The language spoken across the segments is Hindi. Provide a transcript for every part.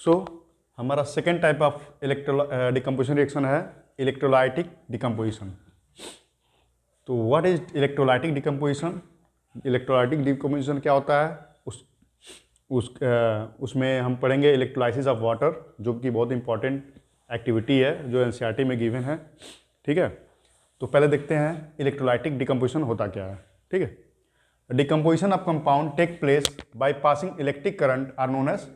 सो हमारा second type of decomposition reaction है इलेक्ट्रोलाइटिक डिकम्पोजिशन। तो what is electrolytic decomposition? Electrolytic decomposition क्या होता है? उसमें हम पढ़ेंगे इलेक्ट्रोलाइसिस ऑफ वाटर, जो कि बहुत इंपॉर्टेंट एक्टिविटी है जो एनसीईआरटी में गिवन है। ठीक है, तो पहले देखते हैं इलेक्ट्रोलाइटिक डिकम्पोजिशन होता क्या है। ठीक है, decomposition of compound take place by passing electric current are known as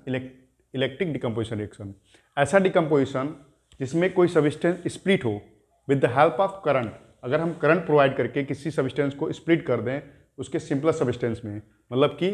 electric decomposition reaction. ऐसा डिकम्पोजिशन जिसमें कोई सब्सटेंस स्प्लिट हो with the help of current. अगर हम करंट प्रोवाइड करके किसी सब्सटेंस को स्प्लिट कर दें उसके सिंपलेस्ट सब्सटेंस में, मतलब कि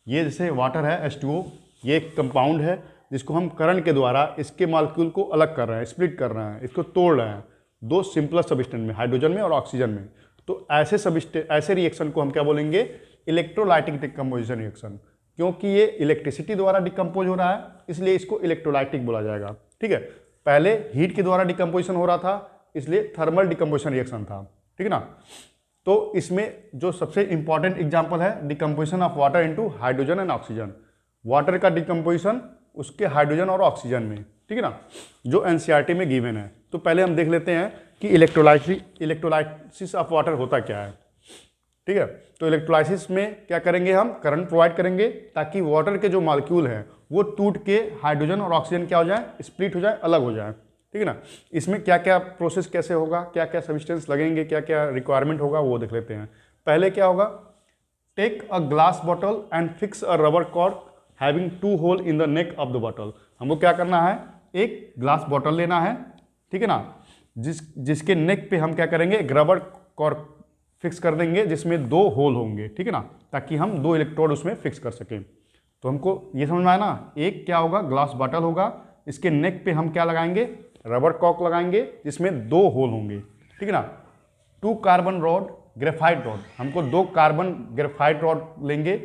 ये जैसे वाटर है H2O, ये एक कंपाउंड है जिसको हम करंट के द्वारा इसके मॉलिक्यूल को अलग कर रहे हैं, स्प्लिट कर रहे हैं, इसको तोड़ रहे हैं दो सिंपलेस्ट सब्सटेंस में, हाइड्रोजन में और ऑक्सीजन में। तो ऐसे रिएक्शन को हम क्या बोलेंगे? Electrolytic decomposition reaction. क्योंकि ये इलेक्ट्रिसिटी द्वारा डिकम्पोज हो रहा है इसलिए इसको इलेक्ट्रोलाइटिक बोला जाएगा। ठीक है, पहले हीट के द्वारा डिकम्पोजिशन हो रहा था इसलिए थर्मल डिकम्पोजिशन रिएक्शन था। ठीक है ना। तो इसमें जो सबसे इंपॉर्टेंट एग्जांपल है decomposition of water into hydrogen and oxygen. Water का डिकम्पोजिशन उसके हाइड्रोजन और ऑक्सीजन में, ठीक है ना, जो एनसीईआरटी में गिवन है। तो पहले हम देख लेते हैं कि इलेक्ट्रोलाइसिस ऑफ वाटर होता क्या है। ठीक है, तो इलेक्ट्रोलाइसिस में क्या करेंगे? हम करंट प्रोवाइड करेंगे ताकि वाटर के जो मॉलिक्यूल हैं वो टूट के हाइड्रोजन और ऑक्सीजन क्या हो जाए? स्प्लिट हो जाए, अलग हो जाए। ठीक है ना। इसमें क्या क्या प्रोसेस कैसे होगा, क्या क्या सब्सटेंस लगेंगे, क्या क्या रिक्वायरमेंट होगा, वो देख लेते हैं। पहले क्या होगा? Take a glass bottle and fix a rubber cork having 2 hole in the neck of the bottle. हमको क्या करना है? एक ग्लास बॉटल लेना है, ठीक है ना, जिसके नेक पे हम क्या करेंगे? एक रबर कॉर्क फिक्स कर देंगे जिसमें 2 होल होंगे, ठीक है ना, ताकि हम 2 इलेक्ट्रोड उसमें फिक्स कर सकें। तो हमको ये समझ में आया ना, एक क्या होगा? ग्लास बॉटल होगा, इसके नेक पे हम क्या लगाएंगे? रबर कॉर्क लगाएंगे जिसमें 2 होल होंगे, ठीक है ना। 2 कार्बन रॉड, ग्रेफाइट रॉड, हमको 2 कार्बन ग्रेफाइट रॉड लेंगे,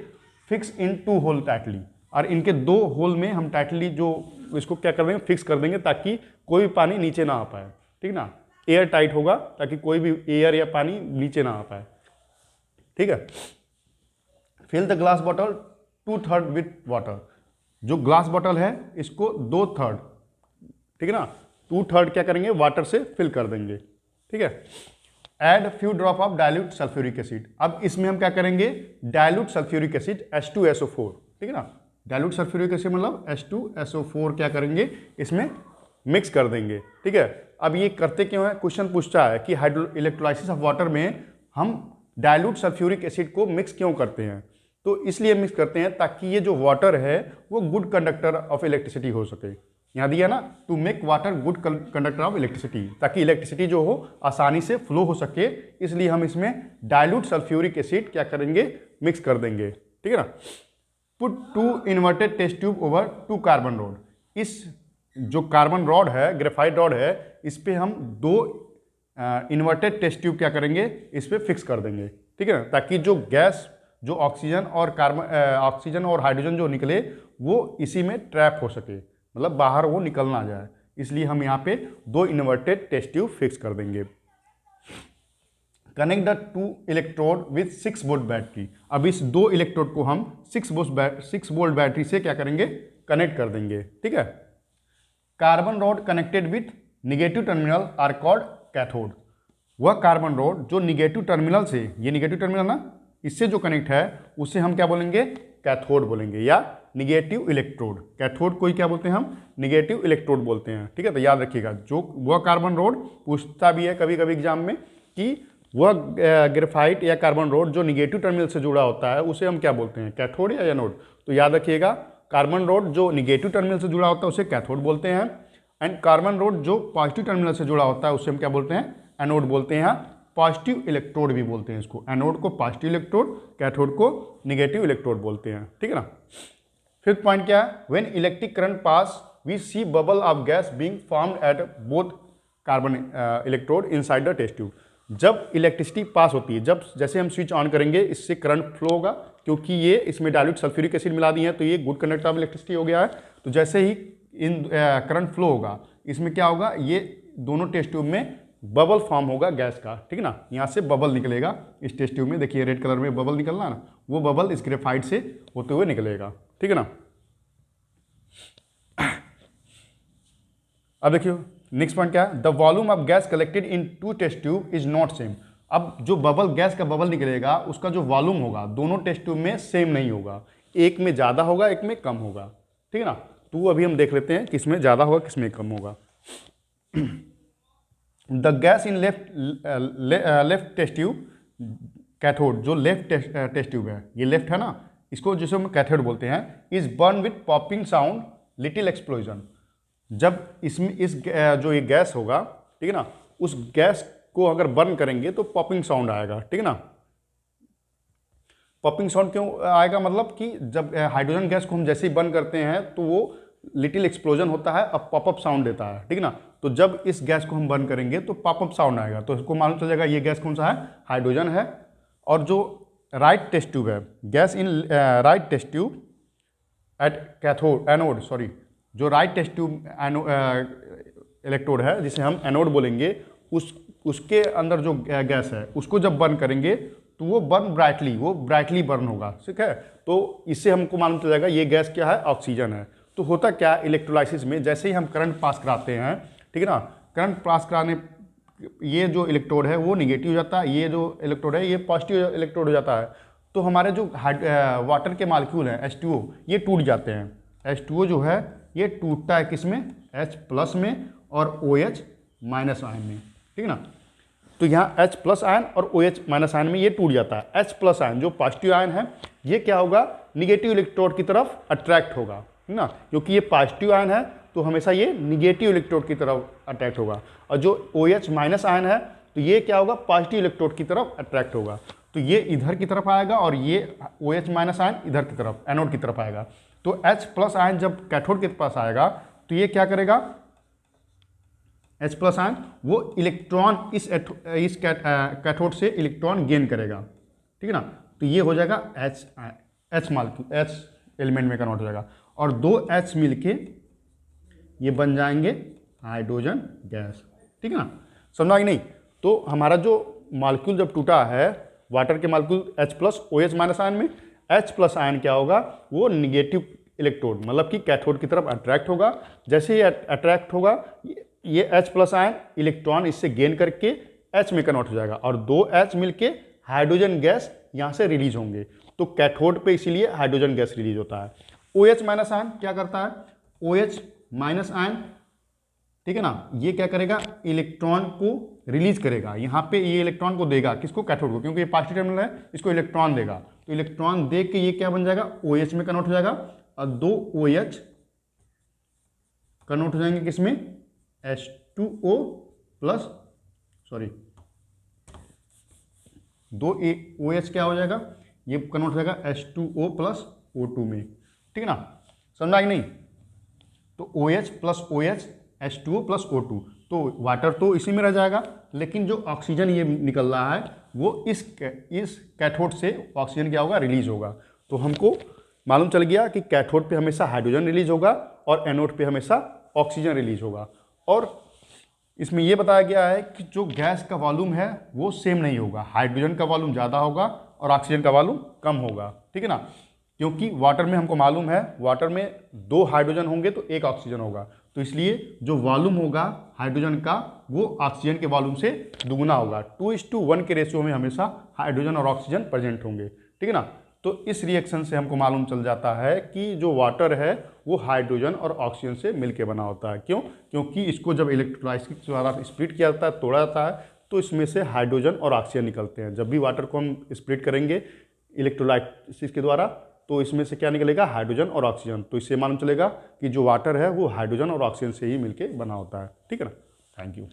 फिक्स इन 2 होल टाइटली, और इनके 2 होल में हम टाइटली जो इसको क्या कर देंगे? फिक्स कर देंगे ताकि कोई भी पानी नीचे ना आ पाए, ठीक है ना। एयर टाइट होगा ताकि कोई भी एयर या पानी नीचे ना आ पाए। ठीक है, fill the glass bottle 2/3 with water. जो ग्लास बॉटल है इसको 2/3, ठीक है ना, 2/3 क्या करेंगे? वाटर से फिल कर देंगे। ठीक है, add few drop of dilute sulphuric acid. अब इसमें हम क्या करेंगे? डाइल्यूट सल्फ्यूरिक एसिड H2SO4, ठीक है ना। डाइल्यूट सल्फ्यूरिक एसिड मतलब H2SO4 क्या करेंगे? इसमें मिक्स कर देंगे। ठीक है, अब ये करते क्यों है? क्वेश्चन पूछता है कि इलेक्ट्रोलाइसिस ऑफ वाटर में हम डाइल्यूट सल्फ्यूरिक एसिड को मिक्स क्यों करते हैं? तो इसलिए मिक्स करते हैं ताकि ये जो वाटर है वो गुड कंडक्टर ऑफ इलेक्ट्रिसिटी हो सके। यहाँ दिया ना, to make water good conductor of electricity, ताकि इलेक्ट्रिसिटी जो हो आसानी से फ्लो हो सके, इसलिए हम इसमें डाइल्यूट सल्फ्यूरिक एसिड क्या करेंगे? मिक्स कर देंगे। ठीक है ना। Put 2 inverted test tube over 2 carbon rod. इस जो कार्बन रॉड है, ग्रेफाइट रॉड है, इस पे हम 2 इन्वर्टेड टेस्ट ट्यूब क्या करेंगे? इस पे फिक्स कर देंगे। ठीक है ना, ताकि जो गैस, जो ऑक्सीजन और हाइड्रोजन जो निकले वो इसी में ट्रैप हो सके, मतलब बाहर वो निकल ना जाए, इसलिए हम यहाँ पे 2 इन्वर्टेड टेस्ट ट्यूब फिक्स कर देंगे। Connect the 2 electrode with 6 volt battery. अब इस 2 इलेक्ट्रोड को हम 6 वोल्ट बैटरी से क्या करेंगे? कनेक्ट कर देंगे। ठीक है, carbon rod connected with negative terminal are called cathode. वह कार्बन रॉड जो निगेटिव टर्मिनल से, ये निगेटिव टर्मिनल ना, इससे जो कनेक्ट है उसे हम क्या बोलेंगे? कैथोड बोलेंगे, या निगेटिव इलेक्ट्रोड। कैथोड को ही क्या बोलते हैं? हम निगेटिव इलेक्ट्रोड बोलते हैं। ठीक है, तो याद रखिएगा, जो वह कार्बन रॉड पूछता भी है कभी कभी एग्जाम में कि वह ग्रेफाइट या कार्बन रॉड जो निगेटिव टर्मिनल से जुड़ा होता है उसे हम क्या बोलते हैं? कैथोड या एनोड। तो याद रखिएगा, कार्बन रॉड जो निगेटिव टर्मिनल से जुड़ा होता है उसे कैथोड बोलते हैं, एंड कार्बन रॉड जो पॉजिटिव टर्मिनल से जुड़ा होता है उसे हम क्या बोलते हैं? एनोड बोलते हैं। पॉजिटिव इलेक्ट्रोड भी बोलते हैं इसको, एनोड को पॉजिटिव इलेक्ट्रोड, कैथोड को निगेटिव इलेक्ट्रोड बोलते हैं। ठीक है ना। फिफ्थ पॉइंट क्या है? When electric current pass we see bubble of gas being formed at both carbon electrode inside the test tube. जब इलेक्ट्रिसिटी पास होती है, जब जैसे हम स्विच ऑन करेंगे इससे करंट फ्लो होगा, क्योंकि ये इसमें डाइल्यूट सल्फ्यूरिक एसिड मिला दिए हैं तो ये गुड कंडक्टर ऑफ इलेक्ट्रिसिटी हो गया है। तो जैसे ही इन करंट फ्लो होगा इसमें क्या होगा? ये दोनों टेस्ट ट्यूब में बबल फॉर्म होगा गैस का। ठीक है ना, यहाँ से बबल निकलेगा इस टेस्ट ट्यूब में, देखिए रेड कलर में बबल निकलना ना, वो बबल इस ग्रेफाइट से होते हुए निकलेगा। ठीक है ना। अब देखियो नेक्स्ट पॉइंट क्या है, the volume of gas collected in two test tube is not same. अब जो बबल गैस का बबल निकलेगा उसका जो वॉल्यूम होगा दोनों टेस्ट ट्यूब में सेम नहीं होगा, एक में ज़्यादा होगा एक में कम होगा, ठीक है ना। तो वो अभी हम देख लेते हैं किस में ज़्यादा होगा किस में कम होगा। The gas in left test tube cathode, जो लेफ्ट टेस्ट ट्यूब है, ये लेफ्ट है ना, इसको जिसे हम कैथोड बोलते हैं, is burn with popping sound little explosion. जब इसमें जो ये गैस होगा, ठीक है ना, उस गैस को अगर बर्न करेंगे तो पॉपिंग साउंड आएगा, ठीक है ना। पॉपिंग साउंड क्यों आएगा, मतलब कि जब हाइड्रोजन गैस को हम जैसे ही बर्न करते हैं तो वो लिटिल एक्सप्लोजन होता है और पॉपअप साउंड देता है, ठीक है ना। तो जब इस गैस को हम बर्न करेंगे तो पॉपअप साउंड आएगा, तो इसको मालूम चल जाएगा ये गैस कौन सा है, हाइड्रोजन है। और जो राइट टेस्ट ट्यूब है, gas in right test tube at cathode anode, sorry, जो राइट टेस्ट ट्यूब इलेक्ट्रोड है जिसे हम एनोड बोलेंगे, उसके अंदर जो गैस है उसको जब बर्न करेंगे तो वो ब्राइटली बर्न होगा, ठीक है। तो इससे हमको मालूम चल जाएगा ये गैस क्या है, ऑक्सीजन है। तो होता क्या है इलेक्ट्रोलाइसिस में, जैसे ही हम करंट पास कराते हैं, ठीक है ना, करंट पास कराने ये जो इलेक्ट्रोड है वो निगेटिव हो जाता है, ये जो इलेक्ट्रोड है ये पॉजिटिव इलेक्ट्रोड हो जाता है। तो हमारे जो वाटर के मॉलिक्यूल हैं H2O, ये टूट जाते हैं। H2O जो है ये टूटता है किस में, H प्लस में और OH माइनस आयन में, ठीक है ना। तो यहाँ H प्लस आयन और OH माइनस आयन में ये टूट जाता है। H प्लस आयन जो पॉजिटिव आयन है ये क्या होगा, निगेटिव इलेक्ट्रोड की तरफ अट्रैक्ट होगा, है ना, क्योंकि ये पॉजिटिव आयन है तो हमेशा ये निगेटिव इलेक्ट्रोड की तरफ अट्रैक्ट होगा। और जो OH माइनस आयन है तो ये क्या होगा, पॉजिटिव इलेक्ट्रोड की तरफ अट्रैक्ट होगा। तो ये इधर की तरफ आएगा और ये OH माइनस आयन इधर की तरफ एनोड की तरफ आएगा। तो H प्लस आयन जब कैथोड के पास आएगा तो ये क्या करेगा, H प्लस आयन वो इलेक्ट्रॉन इस कैथोड से इलेक्ट्रॉन गेन करेगा, ठीक है ना। तो ये हो जाएगा H मालिक्यूल, H एलिमेंट में कन्वर्ट हो जाएगा और दो H मिलके ये बन जाएंगे हाइड्रोजन गैस, ठीक है ना। समझा कि नहीं। तो हमारा जो मॉलिक्यूल जब टूटा है वाटर के molecule H plus OH minus ion में, H प्लस आयन क्या होगा, वो निगेटिव इलेक्ट्रोड मतलब कि कैथोड की तरफ अट्रैक्ट होगा। जैसे ही अट्रैक्ट होगा ये H प्लस आयन इलेक्ट्रॉन इससे गेन करके H में कन्वर्ट हो जाएगा और दो H मिलके हाइड्रोजन गैस यहाँ से रिलीज होंगे। तो कैथोड पे इसीलिए हाइड्रोजन गैस रिलीज होता है। OH माइनस आयन क्या करता है, OH माइनस आयन, ठीक है ना, ये क्या करेगा, इलेक्ट्रॉन को रिलीज करेगा। यहाँ पे ये इलेक्ट्रॉन को देगा, किसको, कैथोड को, क्योंकि ये पॉजिटिव टर्मिनल है, इसको इलेक्ट्रॉन देगा। तो इलेक्ट्रॉन दे के ये क्या बन जाएगा, OH में कन्वर्ट हो जाएगा और दो OH कन्वर्ट हो जाएंगे किसमें, H2O प्लस, सॉरी, दो OH क्या हो जाएगा, ये कन्वर्ट हो जाएगा H2O प्लस O2 में, ठीक है ना। समझा कि नहीं। तो OH plus OH H2O plus O2, तो वाटर तो इसी में रह जाएगा, लेकिन जो ऑक्सीजन ये निकल रहा है वो इस कैथोड से ऑक्सीजन क्या होगा, रिलीज होगा। तो हमको मालूम चल गया कि कैथोड पे हमेशा हाइड्रोजन रिलीज होगा और एनोड पे हमेशा ऑक्सीजन रिलीज होगा। और इसमें यह बताया गया है कि जो गैस का वॉल्यूम है वो सेम नहीं होगा, हाइड्रोजन का वॉल्यूम ज़्यादा होगा और ऑक्सीजन का वॉल्यूम कम होगा, ठीक है ना। क्योंकि वाटर में हमको मालूम है वाटर में दो हाइड्रोजन होंगे तो एक ऑक्सीजन होगा, तो इसलिए जो वॉल्यूम होगा हाइड्रोजन का वो ऑक्सीजन के वॉल्यूम से दुगुना होगा। 2:1 के रेशियो में हमेशा हाइड्रोजन और ऑक्सीजन प्रेजेंट होंगे, ठीक है ना। तो इस रिएक्शन से हमको मालूम चल जाता है कि जो वाटर है वो हाइड्रोजन और ऑक्सीजन से मिलकर बना होता है। क्यों, क्योंकि इसको जब इलेक्ट्रोलाइसिस द्वारा स्प्लिट किया जाता है, तोड़ा जाता है, तो इसमें से हाइड्रोजन और ऑक्सीजन निकलते हैं। जब भी वाटर को हम स्प्लिट करेंगे इलेक्ट्रोलाइसिस के द्वारा तो इसमें से क्या निकलेगा, हाइड्रोजन और ऑक्सीजन। तो इससे मालूम चलेगा कि जो वाटर है वो हाइड्रोजन और ऑक्सीजन से ही मिलके बना होता है, ठीक है ना। Thank you.